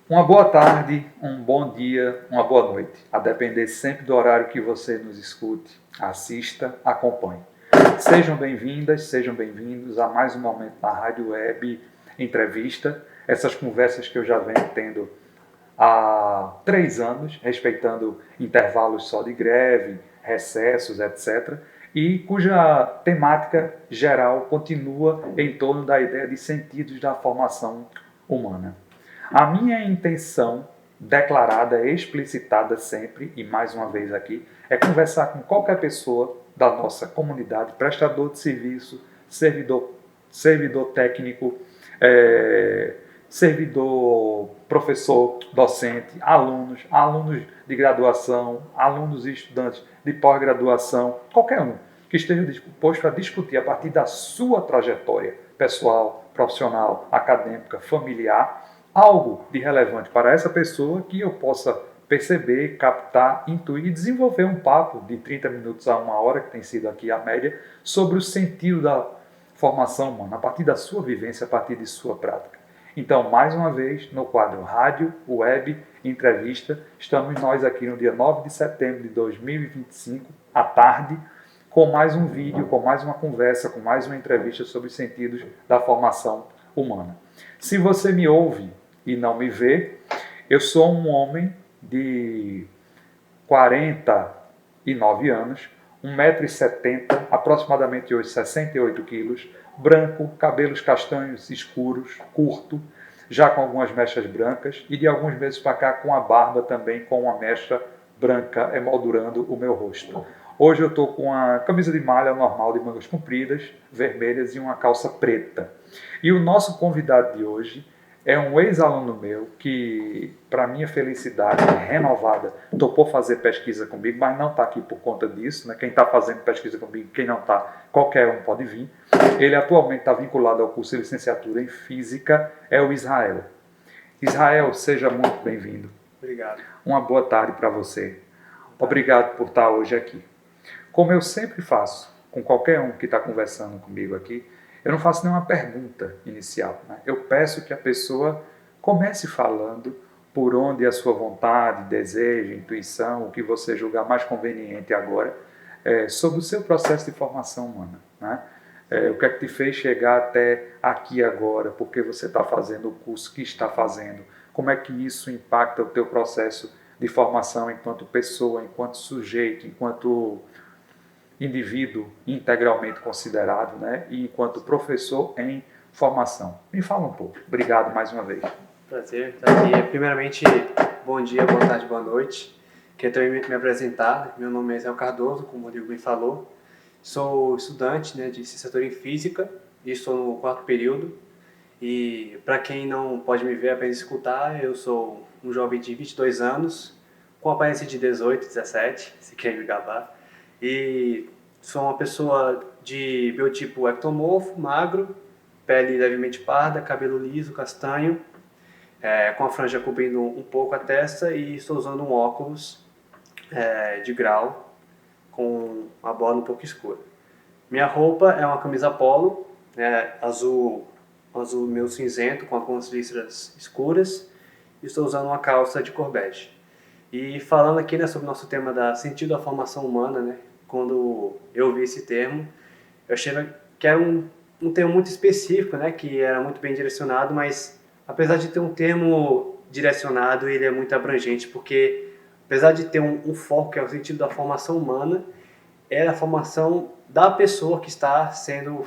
Uma boa tarde, um bom dia, uma boa noite, a depender sempre do horário que você nos escute, assista, acompanhe. Sejam bem-vindas, sejam bem-vindos a mais um momento na Rádio Web Entrevista, essas conversas que eu já venho tendo há 3 anos, respeitando intervalos só de greve, recessos, etc., e cuja temática geral continua em torno da ideia de sentidos da formação humana. A minha intenção, declarada, explicitada sempre, e mais uma vez aqui, é conversar com qualquer pessoa da nossa comunidade, prestador de serviço, servidor técnico, servidor, professor, docente, alunos de graduação, alunos e estudantes de pós-graduação, qualquer um que esteja disposto a discutir a partir da sua trajetória pessoal, profissional, acadêmica, familiar, algo de relevante para essa pessoa que eu possa perceber, captar, intuir e desenvolver um papo de 30 minutos a 1 hora, que tem sido aqui a média, sobre o sentido da formação humana, a partir da sua vivência, a partir de sua prática. Então, mais uma vez, no quadro Rádio, Web, Entrevista, estamos nós aqui no dia 9 de setembro de 2025, à tarde, com mais um vídeo, com mais uma conversa, com mais uma entrevista sobre os sentidos da formação humana. Se você me ouve e não me vê, eu sou um homem de 49 anos, 1,70 m, aproximadamente hoje 68 quilos, branco, cabelos castanhos escuros, curto, já com algumas mechas brancas e de alguns meses para cá com a barba também com uma mecha branca emoldurando o meu rosto. Hoje eu estou com a camisa de malha normal de mangas compridas, vermelhas e uma calça preta. E o nosso convidado de hoje é um ex-aluno meu que, para minha felicidade renovada, topou fazer pesquisa comigo, mas não está aqui por conta disso, né? Quem está fazendo pesquisa comigo, quem não está, qualquer um pode vir. Ele atualmente está vinculado ao curso de licenciatura em Física, é o Israel. Israel, seja muito bem-vindo. Obrigado. Uma boa tarde para você. Obrigado por estar hoje aqui. Como eu sempre faço com qualquer um que está conversando comigo aqui, eu não faço nenhuma pergunta inicial, né? Eu peço que a pessoa comece falando por onde a sua vontade, desejo, intuição, o que você julgar mais conveniente agora, sobre o seu processo de formação humana, né? O que é que te fez chegar até aqui agora, por que você está fazendo o curso que está fazendo, como é que isso impacta o teu processo de formação enquanto pessoa, enquanto sujeito, enquanto indivíduo integralmente considerado, né? E enquanto professor em formação. Me fala um pouco. Obrigado mais uma vez. Prazer estar aqui. Primeiramente, bom dia, boa tarde, boa noite. Quero também me apresentar. Meu nome é Israel Cardoso, como o Rodrigo me falou. Sou estudante, né, de licenciatura em Física e estou no 4º período. E para quem não pode me ver, apenas escutar, eu sou um jovem de 22 anos, com aparência de 18, 17, se quer me gabar. E sou uma pessoa de biotipo ectomorfo, magro, pele levemente parda, cabelo liso, castanho, com a franja cobrindo um pouco a testa, e estou usando um óculos de grau com a bola um pouco escura. Minha roupa é uma camisa polo, azul meio cinzento, com algumas listras escuras, e estou usando uma calça de cor bege. E falando aqui, né, sobre o nosso tema da sentido da formação humana, né, quando eu vi esse termo, eu achei que era um termo muito específico, né, que era muito bem direcionado, mas apesar de ter um termo direcionado, ele é muito abrangente, porque apesar de ter um foco, que é o sentido da formação humana, é a formação da pessoa que está sendo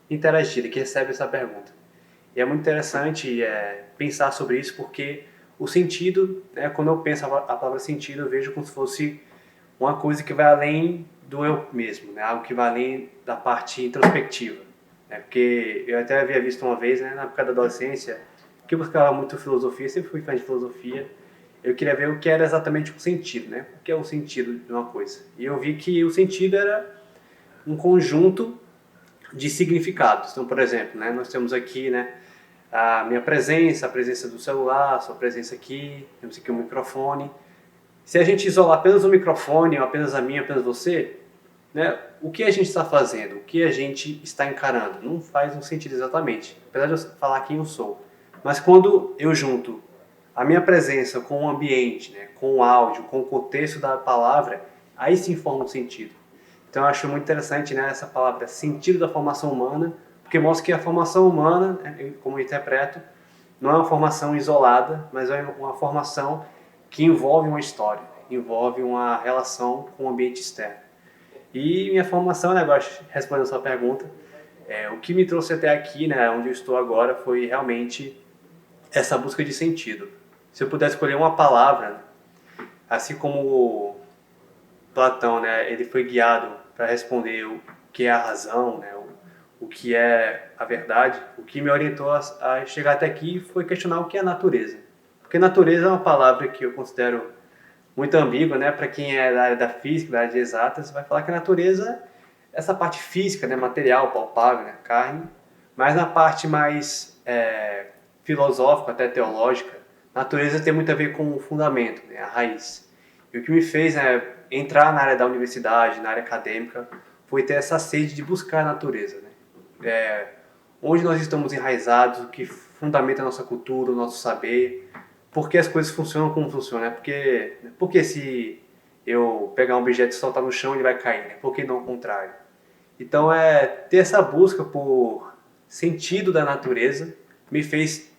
interagida, que recebe essa pergunta. E é muito interessante pensar sobre isso, porque o sentido, quando eu penso a palavra sentido, eu vejo como se fosse uma coisa que vai além do eu mesmo, né? Algo que vai além da parte introspectiva. Né? Porque eu até havia visto uma vez, né, na época da adolescência, que eu buscava muito filosofia, sempre fui fã de filosofia, eu queria ver o que era exatamente o sentido, né? O que é o sentido de uma coisa. E eu vi que o sentido era um conjunto de significados. Então, por exemplo, né, nós temos aqui, né, a minha presença, a presença do celular, a sua presença aqui, temos aqui um microfone. Se a gente isolar apenas o microfone, ou apenas a minha, apenas você, né, o que a gente está fazendo, o que a gente está encarando, não faz um sentido exatamente. Apesar de eu falar quem eu sou, Mas quando eu junto a minha presença com o ambiente, né, com o áudio, com o contexto da palavra, aí sim forma um sentido. Então eu acho muito interessante, né, essa palavra sentido da formação humana, porque mostra que a formação humana, como eu interpreto, não é uma formação isolada, mas é uma formação que envolve uma história, envolve uma relação com o ambiente externo. E minha formação, né, agora respondendo a sua pergunta, o que me trouxe até aqui, né, onde eu estou agora, foi realmente essa busca de sentido. Se eu pudesse escolher uma palavra, assim como Platão, né, ele foi guiado para responder o que é a razão, né, o que é a verdade, o que me orientou a chegar até aqui foi questionar o que é natureza. Porque natureza é uma palavra que eu considero muito ambígua, né? Para quem é da área da física, da área de exatas, vai falar que a natureza é essa parte física, né? Material, palpável, né? Carne. Mas na parte mais filosófica, até teológica, natureza tem muito a ver com o fundamento, né? A raiz. E o que me fez, né, entrar na área da universidade, na área acadêmica, foi ter essa sede de buscar a natureza, né? Onde nós estamos enraizados, o que fundamenta a nossa cultura, o nosso saber, por que as coisas funcionam como funcionam, né? Porque se eu pegar um objeto e soltar no chão, ele vai cair, né? Por que não o contrário? Então, ter essa busca por sentido da natureza me fez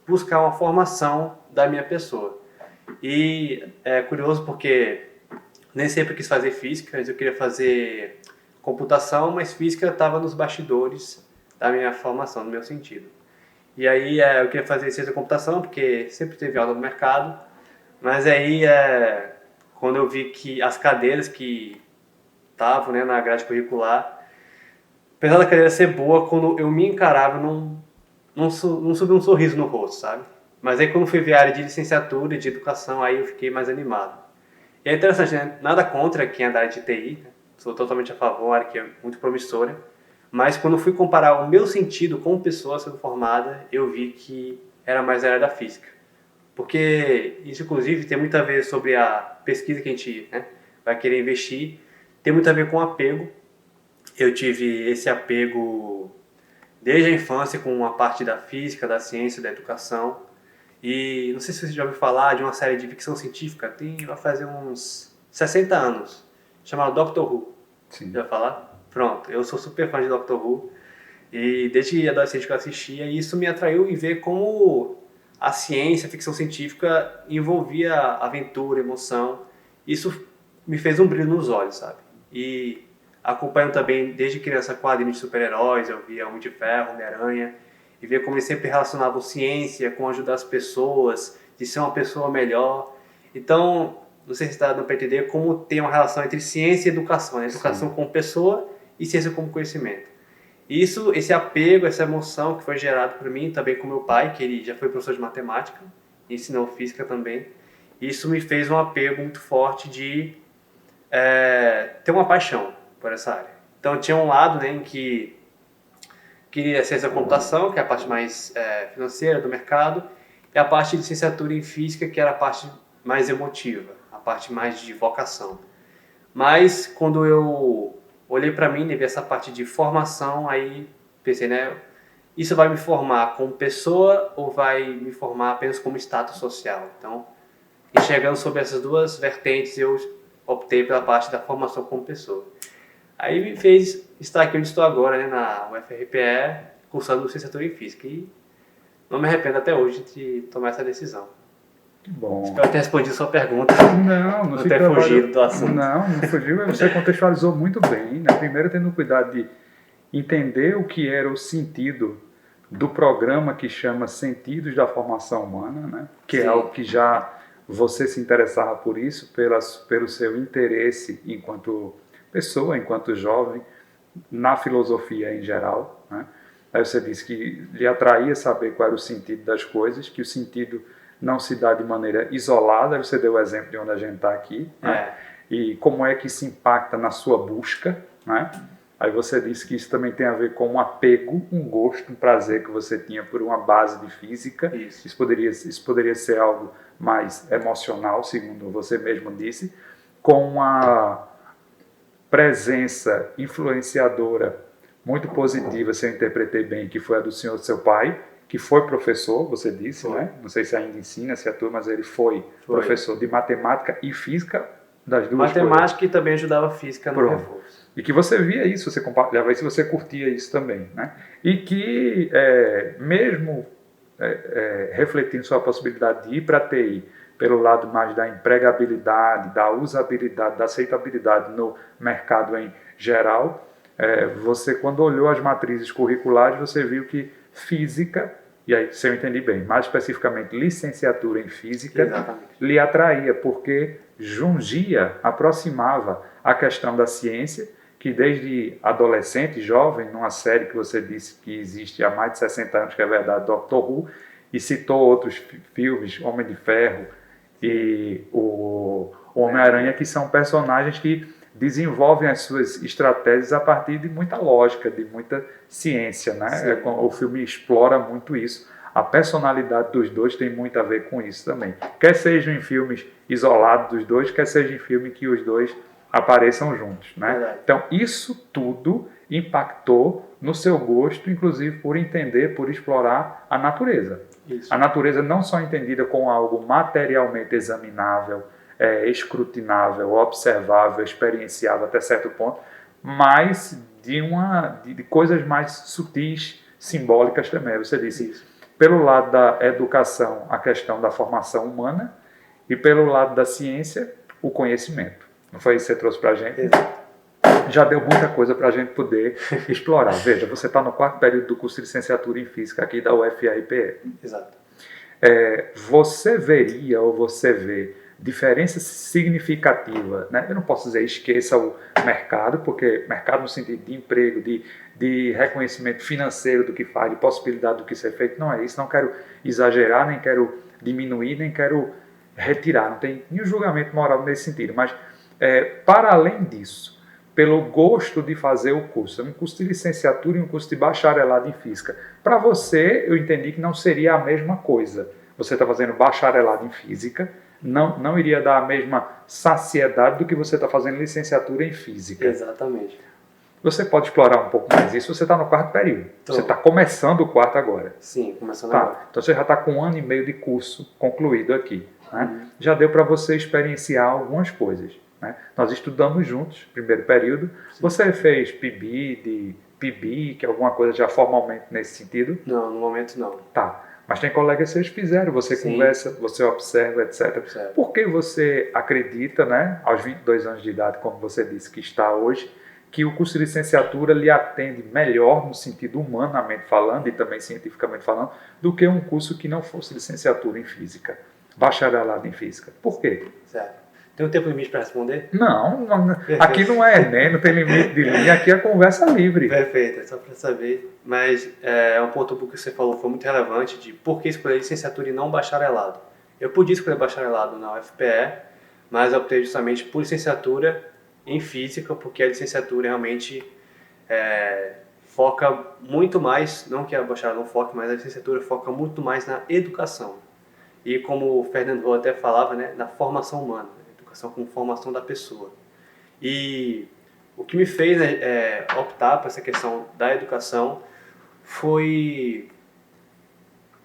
buscar uma formação da minha pessoa. E é curioso porque nem sempre eu quis fazer física, mas eu queria fazer computação, mas física estava nos bastidores da minha formação, do meu sentido. E aí eu queria fazer ciência da computação, porque sempre teve aula no mercado, mas aí quando eu vi que as cadeiras que estavam, né, na grade curricular, apesar da cadeira ser boa, quando eu me encarava, não subiu um sorriso no rosto, sabe? Mas aí quando fui ver a área de licenciatura e de educação, aí eu fiquei mais animado. E é interessante, né? Nada contra quem é da área de TI, né? Sou totalmente a favor, a área que é muito promissora. Mas quando fui comparar o meu sentido com pessoa sendo formada, eu vi que era mais a área da física. Porque isso, inclusive, tem muito a ver sobre a pesquisa que a gente, né, vai querer investir, tem muito a ver com apego. Eu tive esse apego desde a infância com a parte da física, da ciência, da educação. E não sei se você já ouviu falar de uma série de ficção científica, vai fazer uns 60 anos, chamada Doctor Who. Sim. Já falar? Pronto, eu sou super fã de Doctor Who e desde adolescente que eu assistia, e isso me atraiu em ver como a ciência, a ficção científica envolvia aventura, emoção. Isso me fez um brilho nos olhos, sabe? E acompanhando também desde criança quadrinhos de super-heróis, eu via Homem de Ferro, Homem-Aranha, e ver como eles sempre relacionavam ciência com ajudar as pessoas, de ser uma pessoa melhor. Então, não sei se está dando para entender como tem uma relação entre ciência e educação, né? Educação como pessoa e ciência como conhecimento. Isso, esse apego, essa emoção que foi gerado por mim, também com meu pai, que ele já foi professor de matemática, ensinou física também, isso me fez um apego muito forte de ter uma paixão por essa área. Então tinha um lado, né, em que queria ciência da computação, que é a parte mais financeira do mercado, e a parte de licenciatura em física, que era a parte mais emotiva, a parte mais de vocação. Mas quando eu olhei para mim e vi essa parte de formação, aí pensei, né, isso vai me formar como pessoa ou vai me formar apenas como status social? Então, enxergando sobre essas duas vertentes, eu optei pela parte da formação como pessoa. Aí me fez estar aqui onde estou agora, né, na UFRPE, cursando licenciatura em Física. E não me arrependo até hoje de tomar essa decisão. Que bom. Espero ter respondido a sua pergunta. Não ter fugido do assunto. Não fugiu. Você contextualizou muito bem, né? Primeiro tendo cuidado de entender o que era o sentido do programa que chama Sentidos da Formação Humana, né? Que Sim. é algo que já você se interessava por isso, pelo seu interesse enquanto pessoa, enquanto jovem, na filosofia em geral, né? Aí você disse que lhe atraía saber qual era o sentido das coisas, que o sentido não se dá de maneira isolada. Você deu o exemplo de onde a gente está aqui, né? E como é que isso impacta na sua busca, né? Aí você disse que isso também tem a ver com um apego, um gosto, um prazer que você tinha por uma base de física. Isso poderia ser algo mais emocional, segundo você mesmo disse, com uma presença influenciadora muito positiva, se eu interpretei bem, que foi a do senhor, seu pai, que foi professor, você disse, Foi. né? Não sei se ainda ensina, se atua, mas ele foi professor de matemática e física, das duas Matemática coisas. e também ajudava a física no Pronto. reforço. E que você via isso, você compartilhava isso, você curtia isso também, né? E que mesmo refletindo sobre a possibilidade de ir para a TI pelo lado mais da empregabilidade, da usabilidade, da aceitabilidade no mercado em geral, você, quando olhou as matrizes curriculares, você viu que física, e aí, se eu entendi bem, mais especificamente licenciatura em física, Exatamente. lhe atraía, porque jungia, aproximava a questão da ciência, que desde adolescente, jovem, numa série que você disse que existe há mais de 60 anos, que é verdade, Doctor Who, e citou outros filmes, Homem de Ferro e o Homem-Aranha, que são personagens que desenvolvem as suas estratégias a partir de muita lógica, de muita ciência, né? O filme explora muito isso. A personalidade dos dois tem muito a ver com isso também. Quer sejam em filmes isolados dos dois, quer seja em filme que os dois apareçam juntos, né? Então, isso tudo impactou no seu gosto, inclusive por entender, por explorar a natureza. Isso. A natureza não só entendida como algo materialmente examinável, escrutinável, observável, experienciável até certo ponto, mas de coisas mais sutis, simbólicas também. Você disse, isso. Pelo lado da educação, a questão da formação humana, e pelo lado da ciência, o conhecimento. Não foi isso que você trouxe para a gente? Exato. Já deu muita coisa para a gente poder explorar. Veja, você está no 4º período do curso de licenciatura em Física aqui da UFRPE. Exato. Você veria ou você vê diferença significativa, né? Eu não posso dizer esqueça o mercado, porque mercado no sentido de emprego, de reconhecimento financeiro do que faz, de possibilidade do que ser feito, não é isso. Não quero exagerar, nem quero diminuir, nem quero retirar. Não tem nenhum julgamento moral nesse sentido, mas para além disso, pelo gosto de fazer o curso, um curso de licenciatura e um curso de bacharelado em Física. Para você, eu entendi que não seria a mesma coisa. Você está fazendo bacharelado em Física, não iria dar a mesma saciedade do que você está fazendo licenciatura em Física. Exatamente. Você pode explorar um pouco mais isso, você está no 4º período. Você está começando o 4º agora. Sim, começando agora. Então você já está com 1 ano e meio de curso concluído aqui. Né? Já deu para você experienciar algumas coisas. Né? Nós estudamos juntos, primeiro período. Sim. Você fez PIB, que é alguma coisa já formalmente nesse sentido? Não, no momento não. Tá. Mas tem colegas que vocês fizeram, você Sim. conversa, você observa, etc. Certo. Por que você acredita, né, aos 22 anos de idade, como você disse que está hoje, que o curso de licenciatura lhe atende melhor no sentido humanamente falando e também cientificamente falando, do que um curso que não fosse licenciatura em Física, bacharelado em Física? Por quê? Certo. Tem um tempo limite para responder? Não, aqui não é Enem, não tem limite de linha, aqui é conversa livre. Perfeito, é só para saber. Mas um ponto que você falou foi muito relevante de por que escolher licenciatura e não bacharelado. Eu podia escolher bacharelado na UFPE, mas eu optei justamente por licenciatura em Física, porque a licenciatura realmente foca muito mais, não que a bacharelado não foque, mas a licenciatura foca muito mais na educação. E como o Fernando Roa até falava, né, na formação humana. Com formação da pessoa. E o que me fez optar por essa questão da educação foi,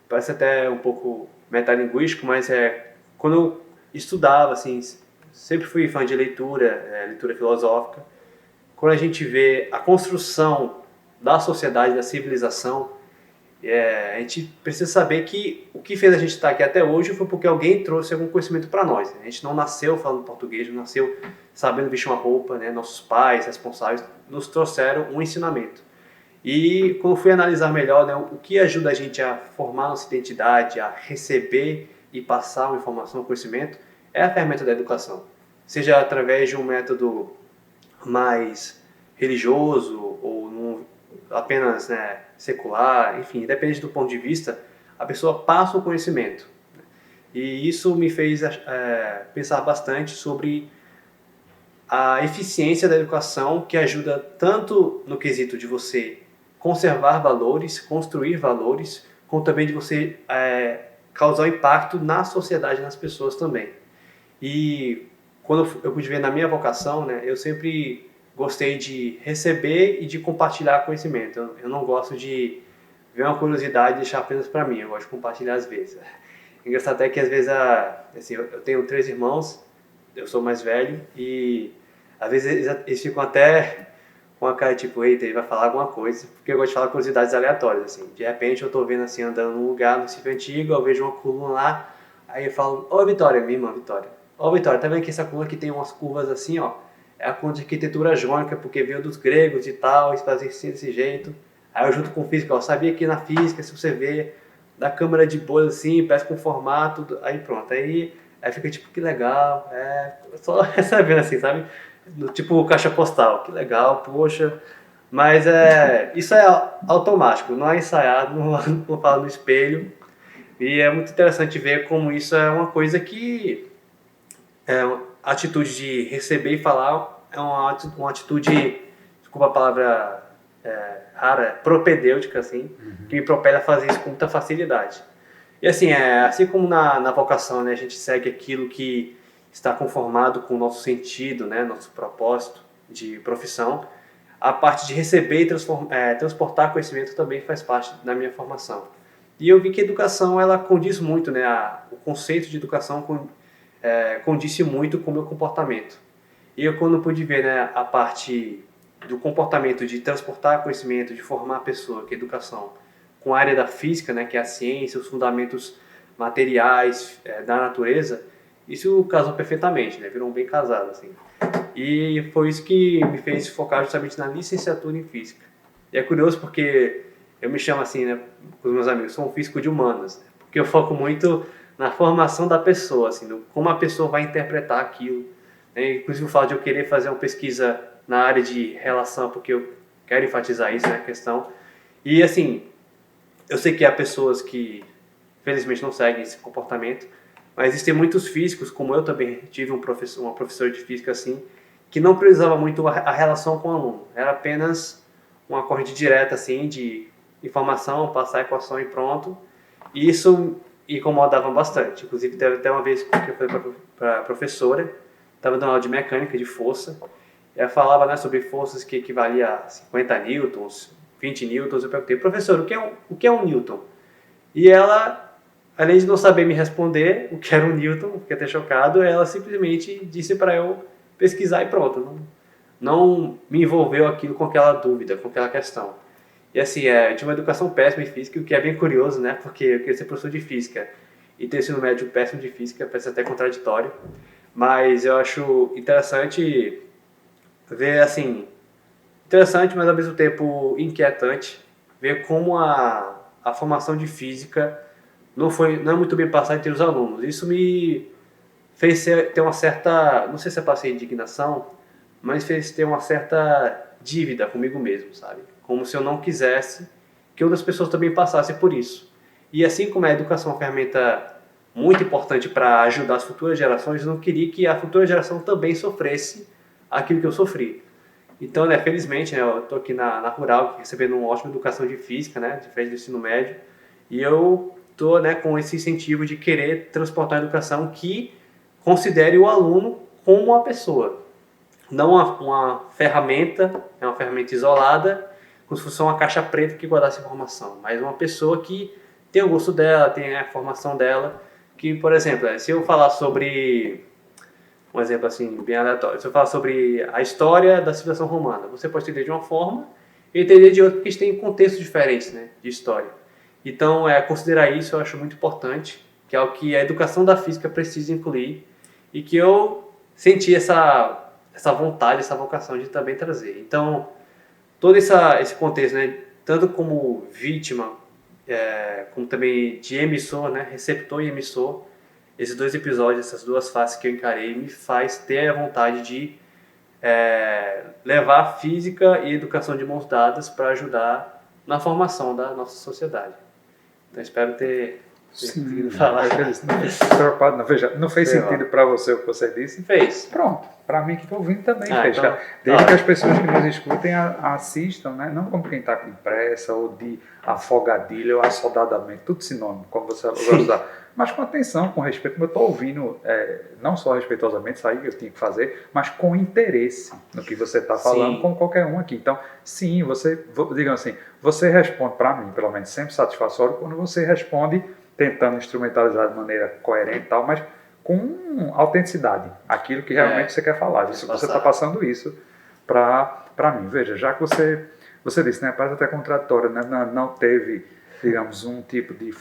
parece até um pouco metalinguístico, mas quando eu estudava, assim, sempre fui fã de leitura, leitura filosófica. Quando a gente vê a construção da sociedade, da civilização, a gente precisa saber que o que fez a gente estar aqui até hoje foi porque alguém trouxe algum conhecimento para nós. A gente não nasceu falando português, não nasceu sabendo vestir uma roupa, né? Nossos pais, responsáveis, nos trouxeram um ensinamento. E quando fui analisar melhor, né, o que ajuda a gente a formar nossa identidade, a receber e passar uma informação, um conhecimento, é a ferramenta da educação. Seja através de um método mais religioso ou apenas, né, secular, enfim, independente do ponto de vista, a pessoa passa o conhecimento. E isso me fez pensar bastante sobre a eficiência da educação, que ajuda tanto no quesito de você conservar valores, construir valores, como também de você causar impacto na sociedade, nas pessoas também. E quando eu pude ver na minha vocação, né, eu sempre gostei de receber e de compartilhar conhecimento. Eu não gosto de ver uma curiosidade e deixar apenas para mim. Eu gosto de compartilhar às vezes. Engraçado até que às vezes, assim, eu tenho 3 irmãos, eu sou mais velho, e às vezes eles ficam até com a cara tipo, eita, ele vai falar alguma coisa, porque eu gosto de falar curiosidades aleatórias, assim. De repente eu tô vendo assim, andando num lugar, no sítio antigo, eu vejo uma coluna lá, aí eu falo, ô Vitória, minha irmã Vitória, ô Vitória, tá vendo que essa coluna aqui tem umas curvas assim, ó, é a coluna de arquitetura jônica, porque veio dos gregos e tal, eles fazem assim desse jeito. Aí eu junto com física, ó, sabia que na física, se você vê da câmara de bolha assim, parece com formato, aí pronto, aí fica tipo, que legal, só recebendo assim, sabe? Tipo caixa postal, que legal, poxa. Mas isso é automático, não é ensaiado, não falo no espelho. E é muito interessante ver como isso é uma coisa que a atitude de receber e falar é uma atitude, desculpa a palavra rara, propedêutica, assim, que me propele a fazer isso com muita facilidade. E assim, assim como na vocação, né, a gente segue aquilo que está conformado com o nosso sentido, né, nosso propósito de profissão, a parte de receber e transportar conhecimento também faz parte da minha formação. E eu vi que a educação, ela condiz muito, né, o conceito de educação condiz muito com o meu comportamento. E eu, quando pude ver, né, a parte do comportamento de transportar conhecimento, de formar a pessoa, que é a educação, com a área da física, né, que é a ciência, os fundamentos materiais da natureza, isso casou perfeitamente, né, virou um bem casado, assim. E foi isso que me fez focar justamente na licenciatura em física. E é curioso porque eu me chamo assim, né, com os meus amigos, sou um físico de humanas, né, porque eu foco muito na formação da pessoa, assim, como a pessoa vai interpretar aquilo. Né? Inclusive o fato de eu querer fazer uma pesquisa na área de relação, porque eu quero enfatizar isso, né, a questão. E assim, eu sei que há pessoas que felizmente não seguem esse comportamento, mas existem muitos físicos, como eu também tive uma professora de física assim, que não precisava muito a relação com o aluno, era apenas uma corrente direta assim de informação, passar a equação e pronto. E isso incomodava bastante. Inclusive teve até uma vez que eu fui para a professora, estava dando aula de mecânica de força, e ela falava, né, sobre forças que equivalia a 50 newtons, 20 newtons. Eu perguntei, professor, o que é um newton? E ela, além de não saber me responder o que era um newton, fiquei até chocado, ela simplesmente disse para eu pesquisar e pronto. Não me envolveu aquilo com aquela dúvida, com aquela questão. E assim, eu tive uma educação péssima em física, o que é bem curioso, né? Porque eu queria ser professor de física e ter ensino médio péssimo de física, parece até contraditório. Mas eu acho interessante ver, assim, interessante, mas ao mesmo tempo inquietante, ver como a formação de física não é muito bem passada entre os alunos. Isso me fez ter uma certa, não sei se é passei indignação, mas fez ter uma certa dívida comigo mesmo, sabe? Como se eu não quisesse que outras pessoas também passassem por isso. E assim como a educação é uma ferramenta muito importante para ajudar as futuras gerações, eu não queria que a futura geração também sofresse aquilo que eu sofri. Então, né, felizmente, né, eu estou aqui na Rural, recebendo uma ótima educação de física, né, diferente do ensino médio, e eu estou, né, com esse incentivo de querer transportar a educação que considere o aluno como uma pessoa, não uma ferramenta, é uma ferramenta isolada, como se fosse uma caixa preta que guardasse informação, mas uma pessoa que tem o gosto dela, tem a formação dela, que, por exemplo, se eu falar sobre, um exemplo assim, bem aleatório, se eu falar sobre a história da civilização romana, você pode entender de uma forma e entender de outra, porque eles têm contextos diferentes, né, de história. Então, considerar isso eu acho muito importante, que é o que a educação da física precisa incluir e que eu senti essa vontade, essa vocação de também trazer. Então, todo esse contexto, né, tanto como vítima, como também de emissor, né, receptor e emissor, esses 2 episódios, essas 2 faces que eu encarei, me faz ter a vontade de levar a física e a educação de mãos dadas para ajudar na formação da nossa sociedade. Então, espero ter conseguido falar. Preocupado, não, veja, não fez sentido para você o que você disse? Fez. Pronto, para mim que estou ouvindo também fez. Então, desde que as pessoas que nos escutem assistam, né? Não como quem está com pressa ou de afogadilha ou assodadamente, tudo sinônimo, como você vai usar. mas com atenção, com respeito, como eu estou ouvindo, não só respeitosamente, isso aí eu tinha que fazer, mas com interesse no que você está falando, Sim. como qualquer um aqui. Então, sim, digamos assim, você responde para mim, pelo menos sempre satisfatório, quando você responde tentando instrumentalizar de maneira coerente e tal, mas com autenticidade, aquilo que realmente você quer falar. Você está passando isso para mim. Veja, já que você disse, né, parece até contraditório, né, não teve, digamos, um tipo de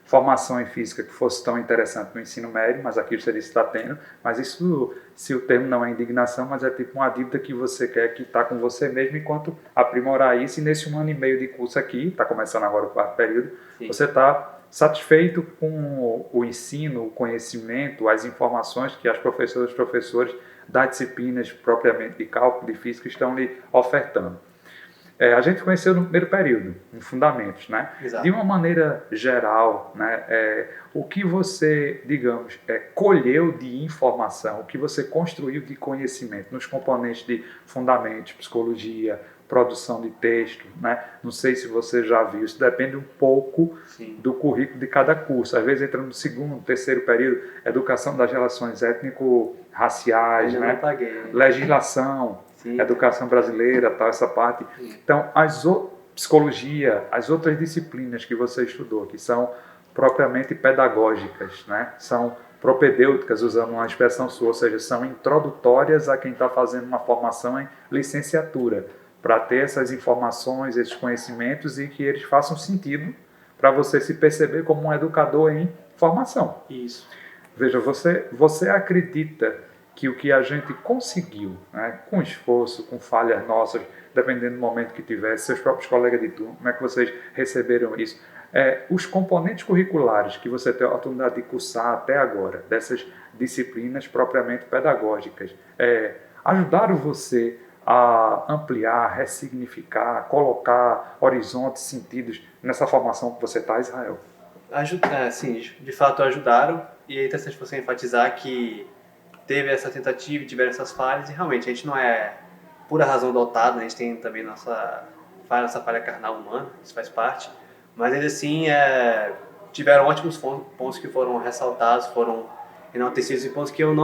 formação em física que fosse tão interessante no ensino médio, mas aqui você disse que está tendo, mas isso, se o termo não é indignação, mas é tipo uma dívida que você quer que está com você mesmo enquanto aprimorar isso, e nesse 1 ano e meio de curso aqui, está começando agora o 4º período, sim, você está satisfeito com o ensino, o conhecimento, as informações que as professoras e professores das disciplinas propriamente de cálculo, de física, estão lhe ofertando. A gente conheceu no primeiro período, em fundamentos, né? Exato. De uma maneira geral, né? O que você, digamos, colheu de informação, o que você construiu de conhecimento nos componentes de fundamentos, psicologia, produção de texto, né? Não sei se você já viu, isso depende um pouco, sim, do currículo de cada curso. Às vezes entra no 2º, 3º período, educação das relações étnico-raciais, né? Legislação, sim, educação brasileira, tal, essa parte. Sim. Então, psicologia, as outras disciplinas que você estudou, que são propriamente pedagógicas, né? São propedêuticas, usando uma expressão sua, ou seja, são introdutórias a quem está fazendo uma formação em licenciatura, para ter essas informações, esses conhecimentos e que eles façam sentido para você se perceber como um educador em formação. Isso. Veja, você acredita que o que a gente conseguiu, né, com esforço, com falhas nossas, dependendo do momento que tivesse, seus próprios colegas de turma, como é que vocês receberam isso? Os componentes curriculares que você teve a oportunidade de cursar até agora, dessas disciplinas propriamente pedagógicas, ajudaram você a ampliar, ressignificar, colocar horizontes, sentidos nessa formação que você está, Israel? Sim, de fato ajudaram, e é interessante você enfatizar que teve essa tentativa e tiveram essas falhas, e realmente a gente não é pura razão dotado, né? A gente tem também nossa falha carnal humana, isso faz parte, mas ainda assim tiveram ótimos pontos que foram ressaltados, foram enaltecidos, e pontos que eu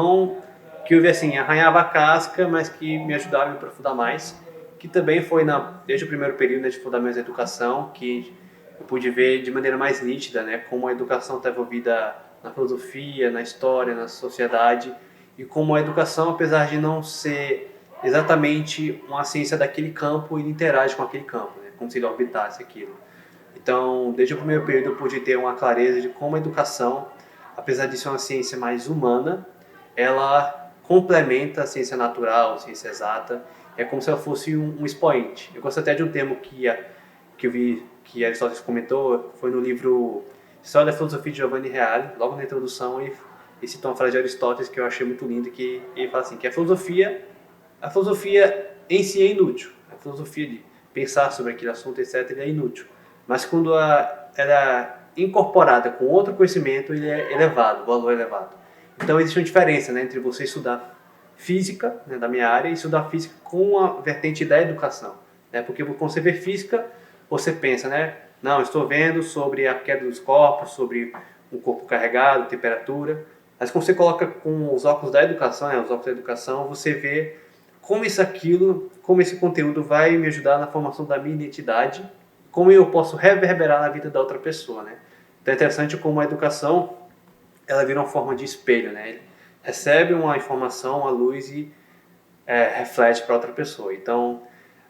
vi assim, arranhava a casca, mas que me ajudaram a me aprofundar mais, que também foi desde o primeiro período, né, de Fundamentos da Educação, que eu pude ver de maneira mais nítida, né, como a educação está envolvida na filosofia, na história, na sociedade, e como a educação, apesar de não ser exatamente uma ciência daquele campo, ele interage com aquele campo, né, como se ele orbitasse aquilo. Então, desde o primeiro período eu pude ter uma clareza de como a educação, apesar de ser uma ciência mais humana, ela complementa a ciência natural, a ciência exata, é como se ela fosse um expoente. Eu gosto até de um termo que eu vi que Aristóteles comentou, foi no livro História da Filosofia de Giovanni Reale, logo na introdução, ele citou uma frase de Aristóteles que eu achei muito linda, que ele fala assim, que a filosofia em si é inútil, a filosofia de pensar sobre aquele assunto, etc., é inútil, mas quando ela é incorporada com outro conhecimento, ele é elevado, o valor é elevado. Então existe uma diferença, né, entre você estudar física, né, da minha área, e estudar física com a vertente da educação, né, porque quando você vê física, você pensa, né, não, estou vendo sobre a queda dos corpos, sobre um corpo carregado, temperatura, mas quando você coloca com os óculos da educação, né, os óculos da educação, você vê como como esse conteúdo vai me ajudar na formação da minha identidade, como eu posso reverberar na vida da outra pessoa, né. Então é interessante como a educação, ela vira uma forma de espelho, né? Ele recebe uma informação, uma luz e reflete para outra pessoa. Então,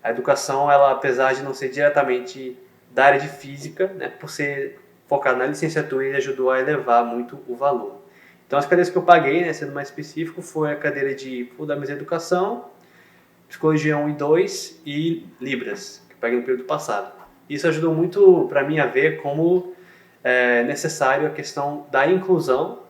a educação, ela, apesar de não ser diretamente da área de física, né, por ser focada na licenciatura, ele ajudou a elevar muito o valor. Então, as cadeiras que eu paguei, né, sendo mais específico, foi a cadeira de Fundamentos da Educação, Psicologia 1 e 2 e Libras, que eu paguei no período passado. Isso ajudou muito para mim a ver como é necessário a questão da inclusão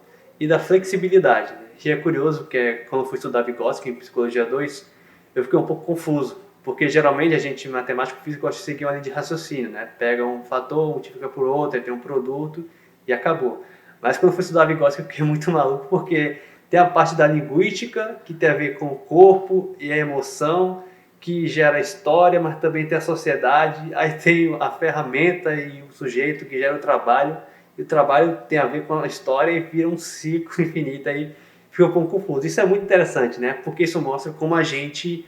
e da flexibilidade, né? E é curioso porque quando eu fui estudar Vygotsky em Psicologia 2, eu fiquei um pouco confuso, porque geralmente a gente, em matemática e física, gosta de seguir uma linha de raciocínio, né? Pega um fator, multiplica por outro, aí tem um produto e acabou. Mas quando eu fui estudar Vygotsky, eu fiquei muito maluco, porque tem a parte da linguística, que tem a ver com o corpo e a emoção, que gera a história, mas também tem a sociedade, aí tem a ferramenta e o sujeito que gera o trabalho, e o trabalho tem a ver com a história e vira um ciclo infinito, aí fica um pouco confuso. Isso é muito interessante, né? Porque isso mostra como a gente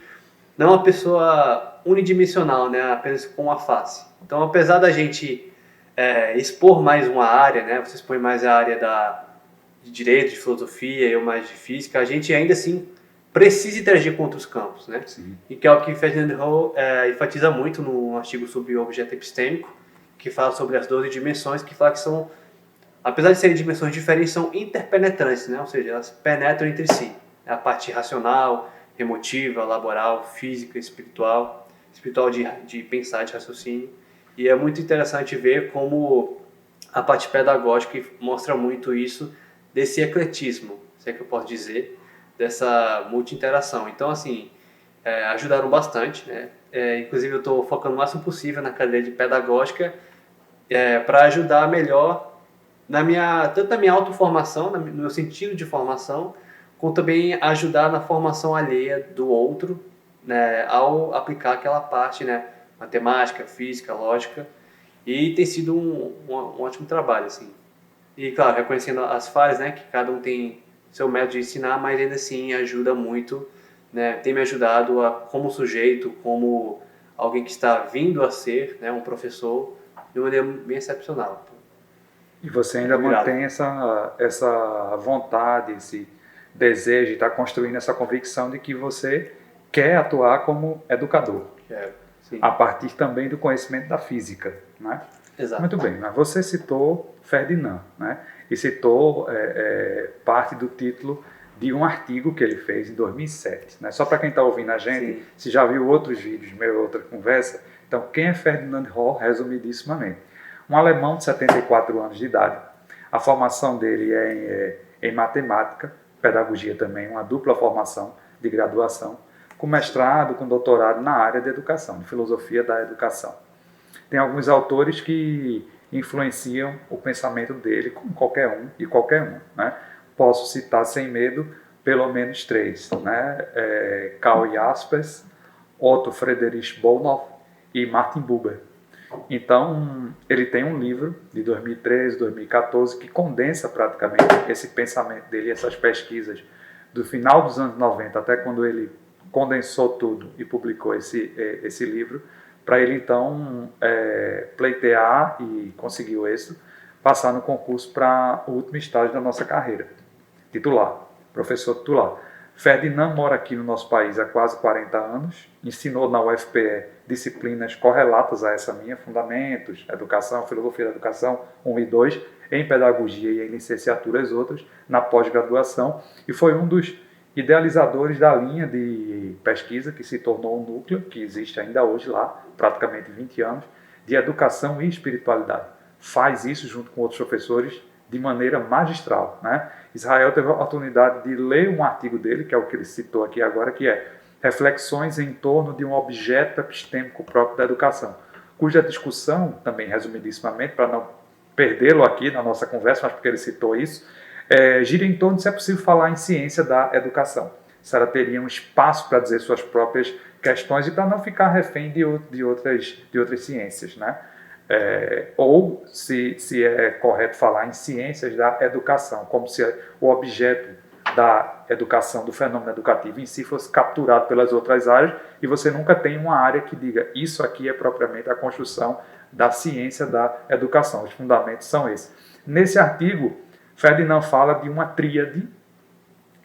não é uma pessoa unidimensional, né? Apenas com uma face. Então, apesar da gente expor mais uma área, né? Você expõe mais a área de direito, de filosofia, eu mais de física, a gente ainda assim precisa interagir com outros campos, né? Sim. E que é o que Ferdinand Hall enfatiza muito no artigo sobre o objeto epistêmico, que fala sobre as 12 dimensões, que fala que são, apesar de serem dimensões diferentes, são interpenetrantes, né? Ou seja, elas penetram entre si. A parte racional, emotiva, laboral, física, espiritual de pensar, de raciocínio. E é muito interessante ver como a parte pedagógica mostra muito isso, desse ecletismo, se é que eu posso dizer, dessa multi-interação. Então, assim, ajudaram bastante, né? Inclusive, eu estou focando o máximo possível na cadeira de pedagógica para ajudar melhor tanto na minha autoformação, no meu sentido de formação, como também ajudar na formação alheia do outro, né, ao aplicar aquela parte, né, matemática, física, lógica, e tem sido um ótimo trabalho, assim. E, claro, reconhecendo as falhas, né, que cada um tem seu método de ensinar, mas ainda assim ajuda muito, né, tem me ajudado como sujeito, como alguém que está vindo a ser, né, um professor, de uma maneira bem excepcional. E você ainda mantém essa vontade, esse desejo de estar construindo essa convicção de que você quer atuar como educador. Sim. A partir também do conhecimento da física, né? Exato. Muito bem, mas você citou Ferdinand, né? E citou parte do título de um artigo que ele fez em 2007, né? Só para quem está ouvindo a gente, Sim. se já viu outros vídeos, outra conversa, então quem é Ferdinand Hall, resumidissimamente? Um alemão de 74 anos de idade. A formação dele é em matemática, pedagogia também, uma dupla formação de graduação, com mestrado, com doutorado na área de educação, de filosofia da educação. Tem alguns autores que influenciam o pensamento dele, como qualquer um e qualquer um, né? Posso citar sem medo pelo menos 3, né? Karl Jaspers, Otto Friedrich Bonhoeffer e Martin Buber. Então, ele tem um livro de 2013, 2014 que condensa praticamente esse pensamento dele, essas pesquisas do final dos anos 90 até quando ele condensou tudo e publicou esse livro, para ele então pleitear e conseguir o êxito, passar no concurso para o último estágio da nossa carreira, titular, professor titular. Ferdinand mora aqui no nosso país há quase 40 anos, ensinou na UFPE disciplinas correlatas a essa minha, fundamentos, educação, filosofia da educação 1 e 2, em pedagogia e em licenciaturas outras, na pós-graduação, e foi um dos idealizadores da linha de pesquisa que se tornou um núcleo, que existe ainda hoje lá, praticamente 20 anos, de educação e espiritualidade. Faz isso junto com outros professores de maneira magistral, né? Israel teve a oportunidade de ler um artigo dele, que é o que ele citou aqui agora, que é Reflexões em torno de um objeto epistêmico próprio da educação, cuja discussão, também resumidissimamente, para não perdê-lo aqui na nossa conversa, mas porque ele citou isso, gira em torno de se é possível falar em ciência da educação. Se ela teria um espaço para dizer suas próprias questões e para não ficar refém de outras ciências, né? Ou se é correto falar em ciências da educação, como se o objeto da educação, do fenômeno educativo em si fosse capturado pelas outras áreas e você nunca tem uma área que diga isso aqui é propriamente a construção da ciência da educação, os fundamentos são esses. Nesse artigo, Ferdinand fala de uma tríade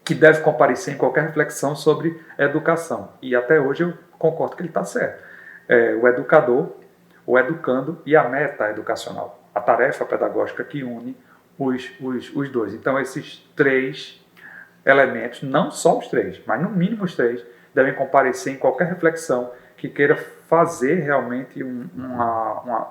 que deve comparecer em qualquer reflexão sobre educação, e até hoje eu concordo que ele está certo. O educador, o educando e a meta educacional, a tarefa pedagógica que une os dois. Então, esses 3 elementos, não só os 3, mas no mínimo os 3, devem comparecer em qualquer reflexão que queira fazer realmente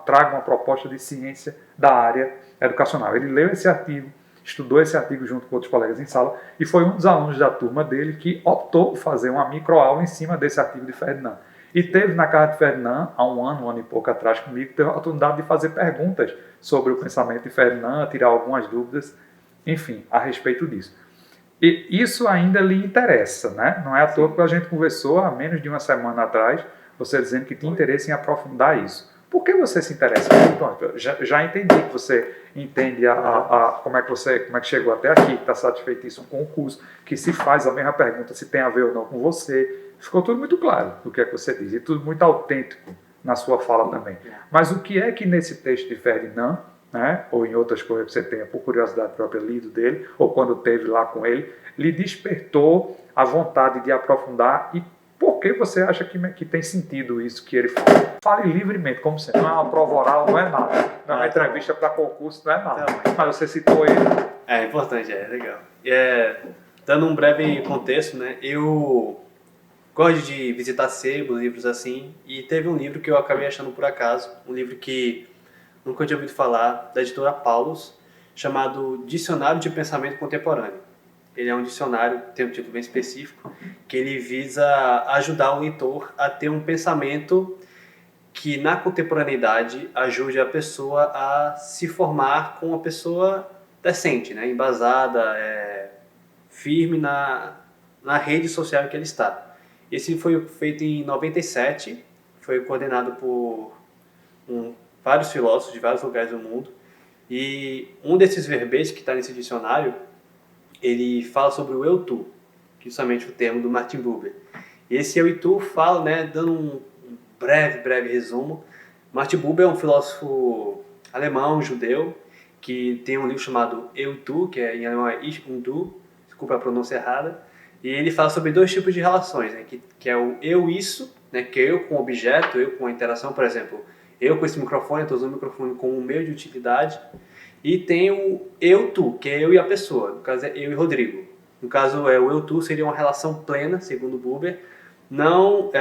traga uma proposta de ciência da área educacional. Ele leu esse artigo, estudou esse artigo junto com outros colegas em sala e foi um dos alunos da turma dele que optou por fazer uma microaula em cima desse artigo de Ferdinand. E teve na casa de Ferdinand, há um ano e pouco atrás comigo, teve a oportunidade de fazer perguntas sobre o pensamento de Ferdinand, tirar algumas dúvidas, enfim, a respeito disso. E isso ainda lhe interessa, né? Não é à toa que a gente conversou há menos de uma semana atrás, você dizendo que tinha interesse em aprofundar isso. Por que você se interessa? Pronto, já entendi que você entende como é que chegou até aqui, que está satisfeitíssimo com o curso, que se faz a mesma pergunta se tem a ver ou não com você. Ficou tudo muito claro do que é que você diz, e tudo muito autêntico na sua fala também. Mas o que é que nesse texto de Ferdinand, né, ou em outras coisas que você tenha, por curiosidade própria, lido dele, ou quando teve lá com ele, lhe despertou a vontade de aprofundar e por que você acha que tem sentido isso que ele fala? Fale livremente, como sempre. Não é uma prova oral, não é nada. Não é uma entrevista para concurso, não é nada. Mas você citou ele. É importante, é legal. Dando um breve contexto, né? Eu gosto de visitar sebos, livros assim, e teve um livro que eu acabei achando por acaso, um livro que nunca tinha ouvido falar, da editora Paulus, chamado Dicionário de Pensamento Contemporâneo. Ele é um dicionário, tem um título bem específico, que ele visa ajudar o leitor a ter um pensamento que na contemporaneidade ajude a pessoa a se formar com uma pessoa decente, né? Embasada, firme na rede social em que ele está. Esse foi feito em 97, foi coordenado por vários filósofos de vários lugares do mundo, e um desses verbetes que está nesse dicionário, ele fala sobre o eu-tu, que é justamente o termo do Martin Buber. E esse eu e tu fala, né, dando um breve resumo. Martin Buber é um filósofo alemão, judeu, que tem um livro chamado Eu e Tu, que em alemão é Ich und Du, desculpa a pronúncia errada, e ele fala sobre dois tipos de relações, né, que é o eu-isso, né, que é eu com o objeto, eu com a interação, por exemplo, eu com esse microfone, estou usando o microfone como um meio de utilidade, e tem o eu-tu, que é eu e a pessoa, no caso é eu e Rodrigo. No caso, o eu-tu seria uma relação plena, segundo Buber, não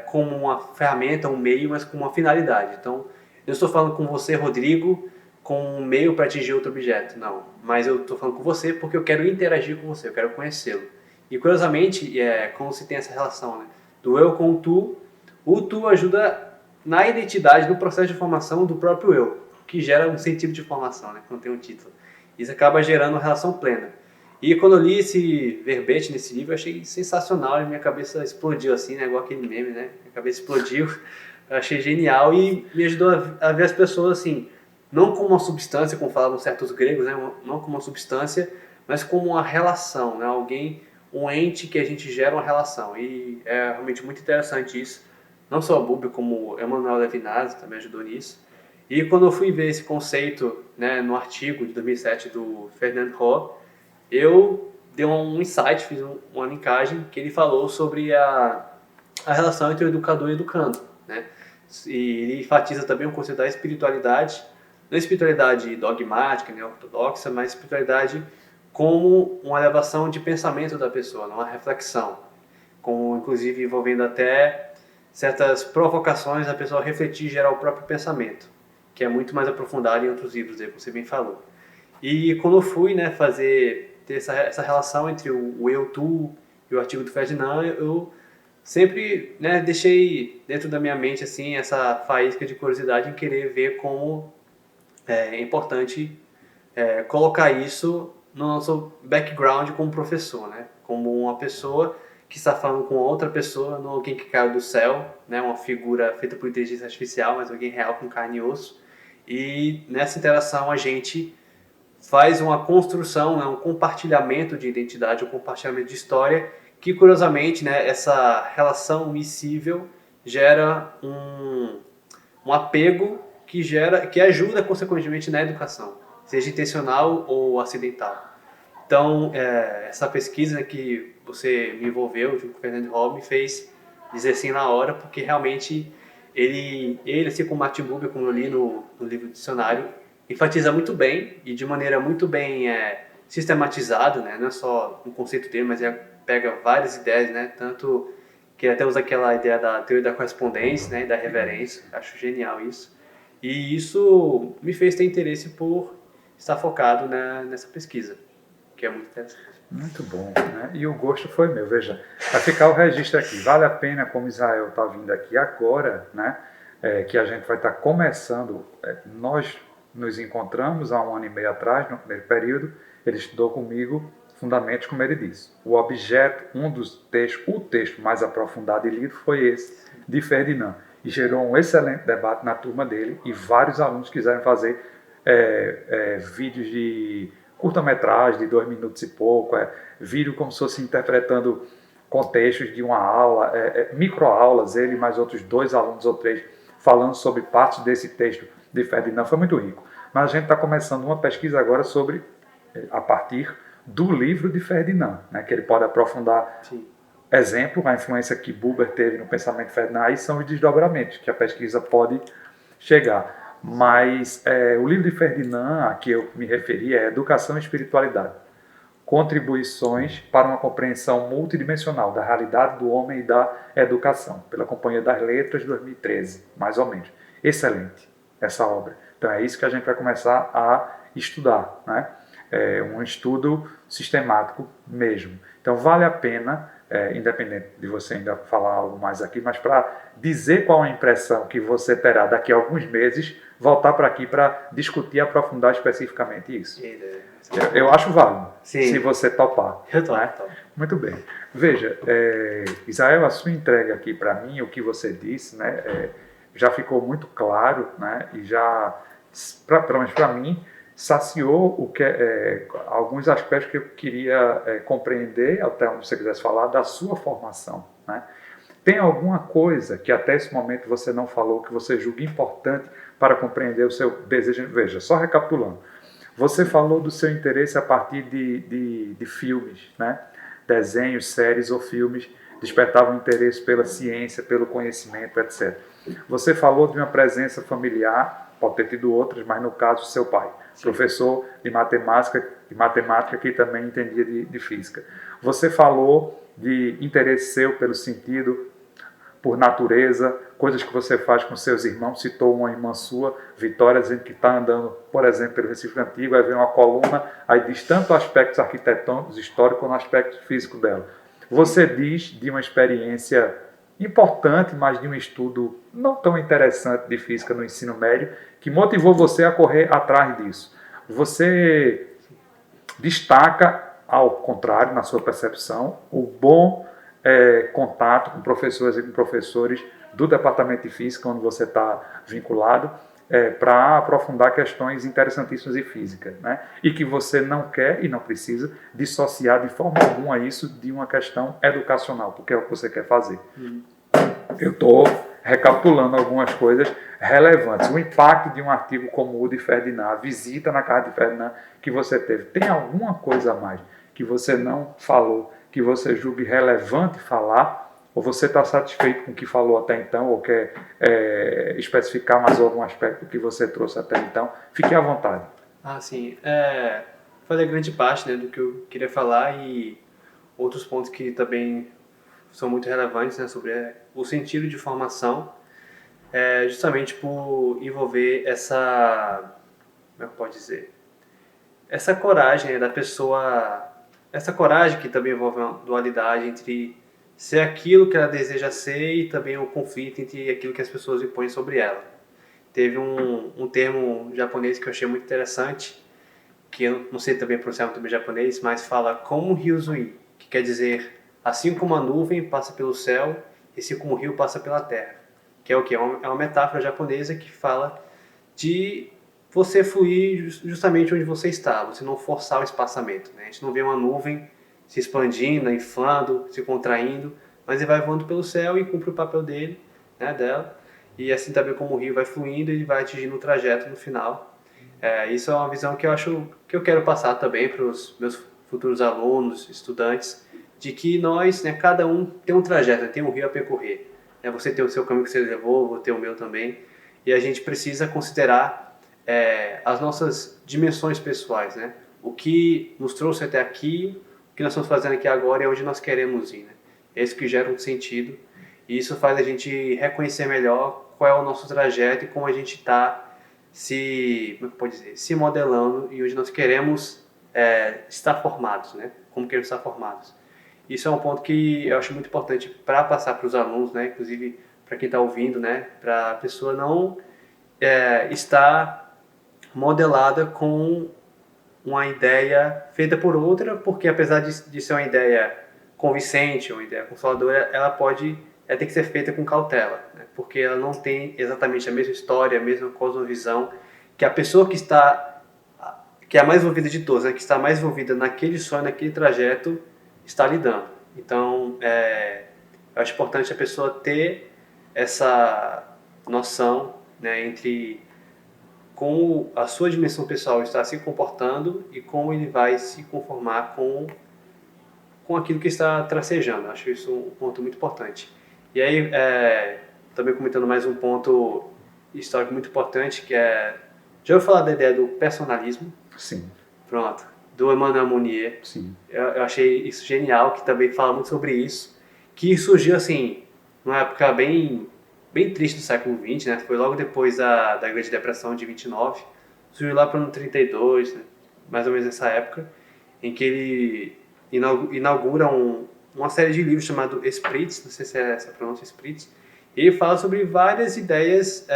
como uma ferramenta, um meio, mas com uma finalidade. Então, eu estou falando com você, Rodrigo, com um meio para atingir outro objeto, não. Mas eu estou falando com você porque eu quero interagir com você, eu quero conhecê-lo. E, curiosamente, como se tem essa relação, né, do eu com o tu ajuda na identidade, no processo de formação do próprio eu, que gera um sentido de formação, né, quando tem um título. Isso acaba gerando uma relação plena. E quando eu li esse verbete nesse livro, eu achei sensacional e minha cabeça explodiu assim, né, igual aquele meme, né? Minha cabeça explodiu, eu achei genial e me ajudou a ver as pessoas assim, não como uma substância, como falavam certos gregos, né, não como uma substância, mas como uma relação, né, um ente que a gente gera uma relação. E é realmente muito interessante isso. Não só o Buber, como Emmanuel Levinas também ajudou nisso. E quando eu fui ver esse conceito, né, no artigo de 2007 do Ferdinand Ho, eu dei um insight, fiz uma linkagem que ele falou sobre a relação entre o educador e o educando, né? E ele enfatiza também o conceito da espiritualidade, não espiritualidade dogmática, né, ortodoxa, mas espiritualidade como uma elevação de pensamento da pessoa, uma reflexão, como inclusive envolvendo até certas provocações da pessoa a refletir e gerar o próprio pensamento, que é muito mais aprofundado em outros livros, aí, como você bem falou. E quando eu fui, né, ter essa relação entre o eu, tu e o artigo do Ferdinand, eu sempre, né, deixei dentro da minha mente assim essa faísca de curiosidade em querer ver como é importante colocar isso no nosso background como professor, né, como uma pessoa que está falando com outra pessoa, não alguém que caiu do céu, né, uma figura feita por inteligência artificial, mas alguém real com carne e osso. E nessa interação a gente faz uma construção, né, um compartilhamento de identidade, um compartilhamento de história, que curiosamente, né, essa relação miscível gera um apego que ajuda consequentemente na educação, seja intencional ou acidental. Então, essa pesquisa, né, que você me envolveu, junto com o Fernando Hall, me fez dizer sim na hora, porque realmente ele assim como o Martin Buber, como eu li no livro do dicionário, enfatiza muito bem e de maneira muito bem sistematizada, né? Não é só um conceito dele, mas pega várias ideias, né? Tanto que ele até usa aquela ideia da teoria da correspondência, né? E da reverência. Acho genial isso. E isso me fez ter interesse por estar focado nessa pesquisa, que é muito interessante. Muito bom, né? E o gosto foi meu. Veja, vai ficar o registro aqui. Vale a pena, como Israel está vindo aqui agora, né? Que a gente vai estar começando. Nós nos encontramos há 1 ano e meio atrás, no primeiro período. Ele estudou comigo Fundamentos, como ele disse. O objeto, um dos textos, o texto mais aprofundado e lido foi esse, de Ferdinand. e gerou um excelente debate na turma dele, e vários alunos quiseram fazer vídeos de curta-metragem de 2 minutos e pouco, vídeo como se fosse interpretando contextos de uma aula, microaulas, ele e mais outros 2 alunos ou 3 falando sobre partes desse texto de Ferdinand. Foi muito rico. Mas a gente está começando uma pesquisa agora sobre, a partir do livro de Ferdinand, né, que ele pode aprofundar. Sim. Exemplo, a influência que Buber teve no pensamento de Ferdinand, aí são os desdobramentos que a pesquisa pode chegar. Mas o livro de Ferdinand, a que eu me referi, é Educação e Espiritualidade. Contribuições para uma compreensão multidimensional da realidade do homem e da educação, pela Companhia das Letras, 2013, mais ou menos. Excelente essa obra. Então é isso que a gente vai começar a estudar, né? É um estudo sistemático mesmo. Então vale a pena, independente de você ainda falar algo mais aqui, mas para dizer qual a impressão que você terá daqui a alguns meses, voltar para aqui para discutir e aprofundar especificamente isso. Eu acho válido, sim, se você topar. Eu topo, né? Muito bem. Veja, Israel, a sua entrega aqui para mim, o que você disse, né, já ficou muito claro, né, e já, pelo menos para mim, saciou alguns aspectos que eu queria compreender, até onde você quisesse falar, da sua formação. Né? Tem alguma coisa que até esse momento você não falou, que você julga importante para compreender o seu desejo? Veja, só recapitulando. Você falou do seu interesse a partir de filmes, né? Desenhos, séries ou filmes despertavam interesse pela ciência, pelo conhecimento, etc. Você falou de uma presença familiar, pode ter tido outras, mas no caso seu pai, sim, professor de matemática que também entendia de física. Você falou de interesse seu pelo sentido, por natureza, coisas que você faz com seus irmãos. Citou uma irmã sua, Vitória, dizendo que está andando, por exemplo, pelo Recife Antigo, aí vem uma coluna, aí diz tanto aspectos arquitetônicos, históricos, quanto aspecto físico dela. Você diz de uma experiência importante, mas de um estudo não tão interessante de física no ensino médio, que motivou você a correr atrás disso. Você destaca, ao contrário, na sua percepção, o bom contato com professores e com professores do Departamento de Física, onde você está vinculado, para aprofundar questões interessantíssimas de física, né? E que você não quer e não precisa dissociar de forma alguma isso de uma questão educacional, porque é o que você quer fazer. Eu estou recapitulando algumas coisas relevantes. O impacto de um artigo como o de Ferdinand, a visita na casa de Ferdinand que você teve. Tem alguma coisa a mais que você não falou, que você julgue relevante falar? Ou você está satisfeito com o que falou até então, ou quer especificar mais algum aspecto que você trouxe até então? Fique à vontade. Sim. Falei grande parte, né, do que eu queria falar, e outros pontos que também são muito relevantes, né, sobre o sentido de formação, justamente por envolver essa, como é que pode dizer, essa coragem, né, da pessoa, essa coragem que também envolve uma dualidade entre ser aquilo que ela deseja ser e também o conflito entre aquilo que as pessoas impõem sobre ela. Teve um termo japonês que eu achei muito interessante, que eu não sei também pronunciar muito bem japonês, mas fala como ryuzui, que quer dizer assim como a nuvem passa pelo céu, assim como o rio passa pela terra. Que é o quê? É uma metáfora japonesa que fala de você fluir justamente onde você está, você não forçar o espaçamento. Né? A gente não vê uma nuvem se expandindo, inflando, se contraindo, mas ele vai voando pelo céu e cumpre o papel dele, né, dela. E assim também como o rio vai fluindo, ele vai atingindo o trajeto no final. Isso é uma visão que eu acho que eu quero passar também para os meus futuros alunos, estudantes, de que nós, né, cada um tem um trajeto, tem um rio a percorrer. Você tem o seu caminho que você levou, eu vou ter o meu também. E a gente precisa considerar as nossas dimensões pessoais, né? O que nos trouxe até aqui, o que nós estamos fazendo aqui agora e onde nós queremos ir, né? É isso que gera um sentido. E isso faz a gente reconhecer melhor qual é o nosso trajeto e como a gente está se modelando e onde nós queremos estar formados, né? Como queremos estar formados. Isso é um ponto que eu acho muito importante para passar para os alunos, né? Inclusive para quem está ouvindo, né? Para a pessoa não estar modelada com uma ideia feita por outra, porque apesar de ser uma ideia convincente, uma ideia consoladora, ela pode ela tem que ser feita com cautela, né? Porque ela não tem exatamente a mesma história, a mesma cosmovisão que a pessoa que é a mais envolvida de todas, né? Que está mais envolvida naquele sonho, naquele trajeto, está lidando. Então, eu acho importante a pessoa ter essa noção, né, entre como a sua dimensão pessoal está se comportando e como ele vai se conformar com aquilo que está tracejando. Acho isso um ponto muito importante. E aí, também comentando mais um ponto histórico muito importante, que é... Já ouviu falar da ideia do personalismo? Sim. Pronto. Do Emmanuel Mounier. Sim. Eu achei isso genial, que também fala muito sobre isso, que surgiu assim, numa época bem triste do século XX, né? Foi logo depois da Grande Depressão de 29, surgiu lá para o ano 32, né? Mais ou menos nessa época, em que ele inaugura uma série de livros chamado Esprits, não sei se é essa a pronúncia, Esprits, e ele fala sobre várias ideias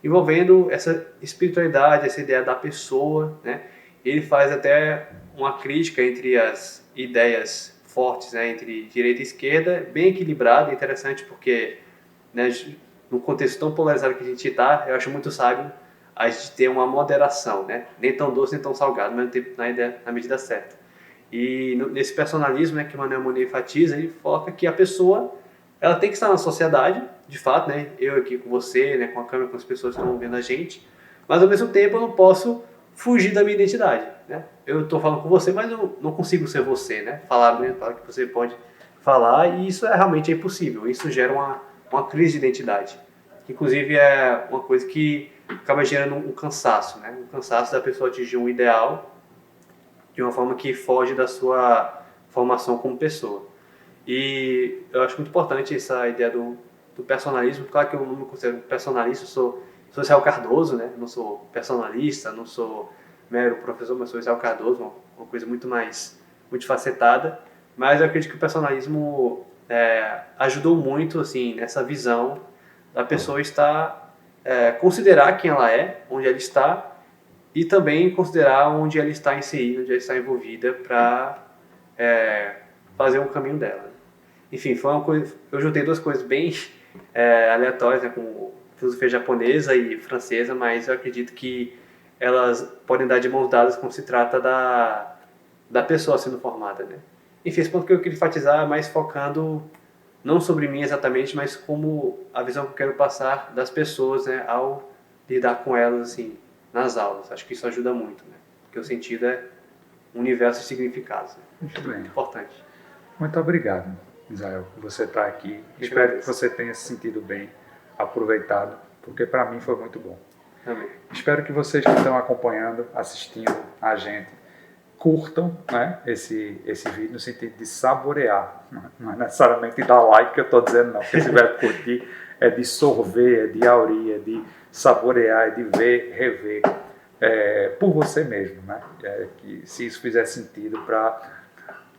envolvendo essa espiritualidade, essa ideia da pessoa, né? Ele faz até uma crítica entre as ideias fortes, né, entre direita e esquerda, bem equilibrada, interessante porque, né, num contexto tão polarizado que a gente está, eu acho muito sábio a gente ter uma moderação, né, nem tão doce nem tão salgado, mas na medida certa. E nesse personalismo, né, que Emmanuel Mounier enfatiza, ele foca que a pessoa ela tem que estar na sociedade, de fato, né, eu aqui com você, né, com a câmera, com as pessoas que estão vendo a gente, mas ao mesmo tempo eu não posso fugir da minha identidade, né? Eu estou falando com você, mas eu não consigo ser você, né? Falar que você pode falar, e isso realmente é impossível. Isso gera uma crise de identidade. Inclusive é uma coisa que acaba gerando um cansaço, né? Um cansaço da pessoa atingir um ideal de uma forma que foge da sua formação como pessoa. E eu acho muito importante essa ideia do personalismo. Claro que eu não me considero personalista, eu sou Israel Cardoso, né? Não sou personalista, não sou mero professor, mas sou Israel Cardoso, uma coisa muito mais multifacetada. Mas eu acredito que o personalismo ajudou muito assim nessa visão da pessoa estar considerar quem ela é, onde ela está, e também considerar onde ela está inserida, onde ela está envolvida para fazer o caminho dela. Enfim, foi uma coisa. Eu juntei duas coisas bem aleatórias, né, como filosofia japonesa e francesa, mas eu acredito que elas podem dar de mãos dadas quando se trata da pessoa sendo formada, né? Enfim, esse ponto que eu queria enfatizar é mais focando não sobre mim exatamente, mas como a visão que eu quero passar das pessoas, né, ao lidar com elas assim nas aulas. Acho que isso ajuda muito, né? Porque o sentido é um universo de significados. Né? Muito bem. Muito importante. Muito obrigado, Israel, por você estar aqui. Espero que você tenha se sentido bem, aproveitado, porque para mim foi muito bom. Amém. Espero que vocês que estão acompanhando, assistindo a gente, curtam, né, esse vídeo no sentido de saborear. Não é necessariamente dar like que eu estou dizendo, não. Porque se vai curtir é de sorver, é de aurir, é de saborear, é de ver, rever, por você mesmo. Né? Que se isso fizer sentido para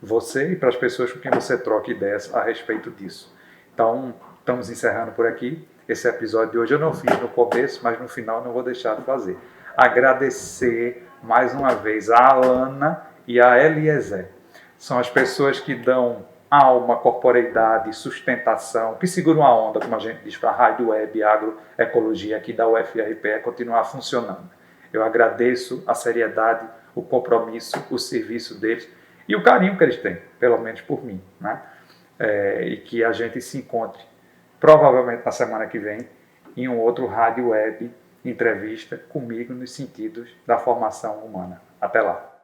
você e para as pessoas com quem você troca ideias a respeito disso. Então, estamos encerrando por aqui. Esse episódio de hoje eu não fiz no começo, mas no final não vou deixar de fazer. Agradecer mais uma vez a Alana e a Eliezer. São as pessoas que dão alma, corporeidade, sustentação, que seguram a onda, como a gente diz, para a Rádio Web Agroecologia aqui da UFRPE continuar funcionando. Eu agradeço a seriedade, o compromisso, o serviço deles e o carinho que eles têm, pelo menos por mim, né? E que a gente se encontre, provavelmente na semana que vem, em um outro Rádio Web entrevista comigo nos sentidos da formação humana. Até lá!